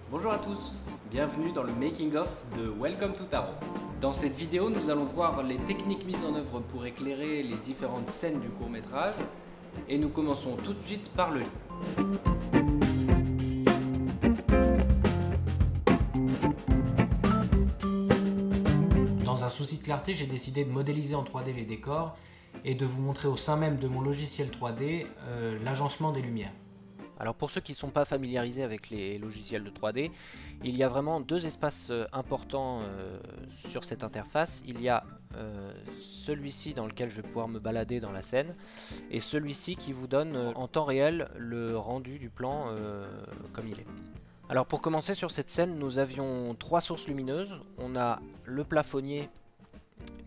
Bonjour à tous, bienvenue dans le Making of de Welcome to Tarot. Dans cette vidéo, nous allons voir les techniques mises en œuvre pour éclairer les différentes scènes du court-métrage et nous commençons tout de suite par le lit. Dans un souci de clarté, j'ai décidé de modéliser en 3D les décors et de vous montrer au sein même de mon logiciel 3D l'agencement des lumières. Alors pour ceux qui ne sont pas familiarisés avec les logiciels de 3D, il y a vraiment deux espaces importants sur cette interface. Il y a celui-ci dans lequel je vais pouvoir me balader dans la scène et celui-ci qui vous donne en temps réel le rendu du plan comme il est. Alors pour commencer sur cette scène, nous avions trois sources lumineuses. On a le plafonnier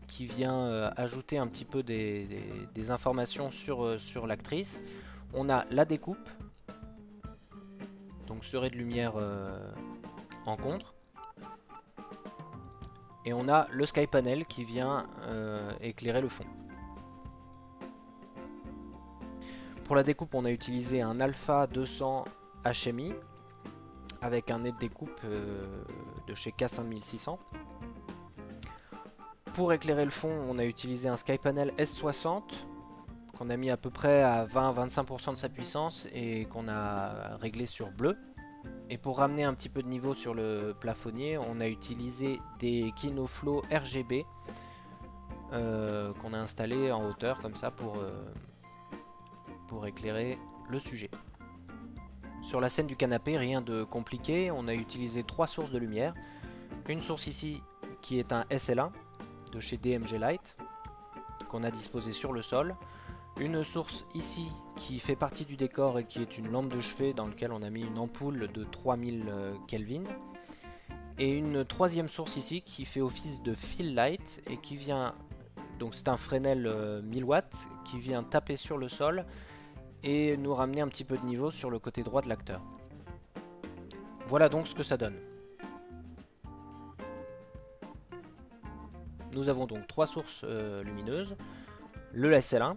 qui vient ajouter un petit peu des informations sur l'actrice. On a la découpe, donc serré de lumière en contre. Et on a le sky panel qui vient éclairer le fond. Pour la découpe, on a utilisé un Alpha 200 HMI avec un nez de découpe de chez K5600. Pour éclairer le fond, on a utilisé un sky panel S60 qu'on a mis à peu près à 20-25% de sa puissance et qu'on a réglé sur bleu. Et pour ramener un petit peu de niveau sur le plafonnier, on a utilisé des Kinoflow RGB qu'on a installé en hauteur comme ça pour éclairer le sujet. Sur la scène du canapé, rien de compliqué, on a utilisé trois sources de lumière. Une source ici qui est un SL1 de chez DMG Light qu'on a disposé sur le sol. Une source ici qui fait partie du décor et qui est une lampe de chevet dans laquelle on a mis une ampoule de 3000 Kelvin. Et une troisième source ici qui fait office de fill light et qui vient, donc c'est un Fresnel 1000 watts qui vient taper sur le sol et nous ramener un petit peu de niveau sur le côté droit de l'acteur. Voilà donc ce que ça donne. Nous avons donc trois sources lumineuses, le SL1,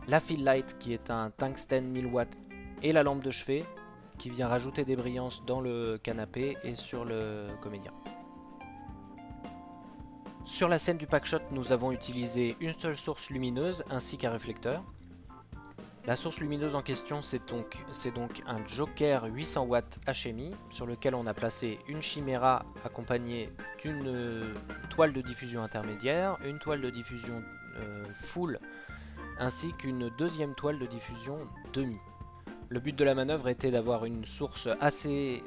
la fill light qui est un tungstène 1000 watts et la lampe de chevet qui vient rajouter des brillances dans le canapé et sur le comédien. Sur la scène du packshot, nous avons utilisé une seule source lumineuse ainsi qu'un réflecteur. La source lumineuse en question, c'est donc un Joker 800 watts HMI sur lequel on a placé une chiméra accompagnée d'une toile de diffusion intermédiaire, une toile de diffusion full ainsi qu'une deuxième toile de diffusion demi. Le but de la manœuvre était d'avoir une source assez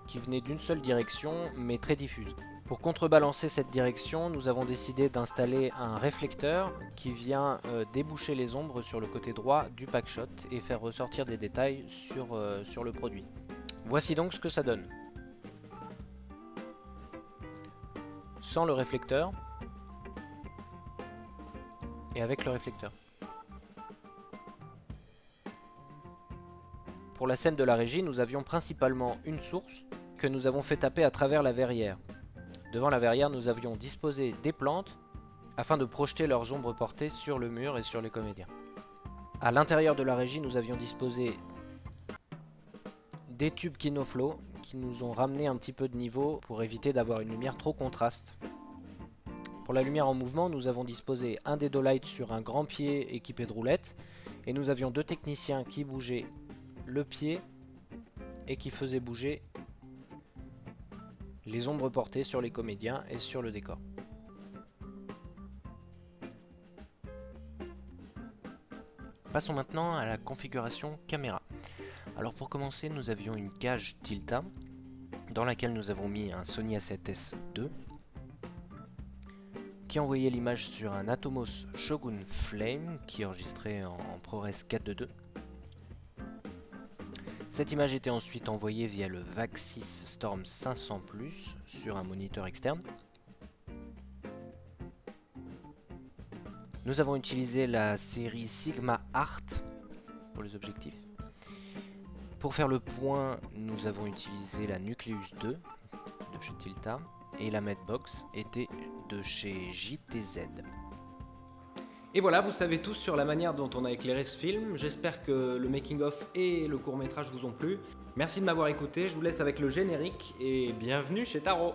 qui venait d'une seule direction mais très diffuse. Pour contrebalancer cette direction, nous avons décidé d'installer un réflecteur qui vient déboucher les ombres sur le côté droit du packshot et faire ressortir des détails sur le produit. Voici donc ce que ça donne. Sans le réflecteur et avec le réflecteur. Pour la scène de la régie, nous avions principalement une source que nous avons fait taper à travers la verrière. Devant la verrière, nous avions disposé des plantes afin de projeter leurs ombres portées sur le mur et sur les comédiens. À l'intérieur de la régie, nous avions disposé des tubes Kinoflow qui nous ont ramené un petit peu de niveau pour éviter d'avoir une lumière trop contraste. Pour la lumière en mouvement, nous avons disposé un Dedolight sur un grand pied équipé de roulettes et nous avions deux techniciens qui bougeaient le pied et qui faisaient bouger les ombres portées sur les comédiens et sur le décor. Passons maintenant à la configuration caméra. Alors pour commencer, nous avions une cage Tilta dans laquelle nous avons mis un Sony A7S II qui envoyait l'image sur un Atomos Shogun Flame qui enregistrait en ProRes 4.2. Cette image était ensuite envoyée via le VAX6 Storm 500+ sur un moniteur externe. Nous avons utilisé la série Sigma Art pour les objectifs. Pour faire le point, nous avons utilisé la Nucleus 2 de chez Tilta et la Medbox était de chez JTZ. Et voilà, vous savez tous sur la manière dont on a éclairé ce film. J'espère que le making-of et le court-métrage vous ont plu. Merci de m'avoir écouté, je vous laisse avec le générique et bienvenue chez Taro.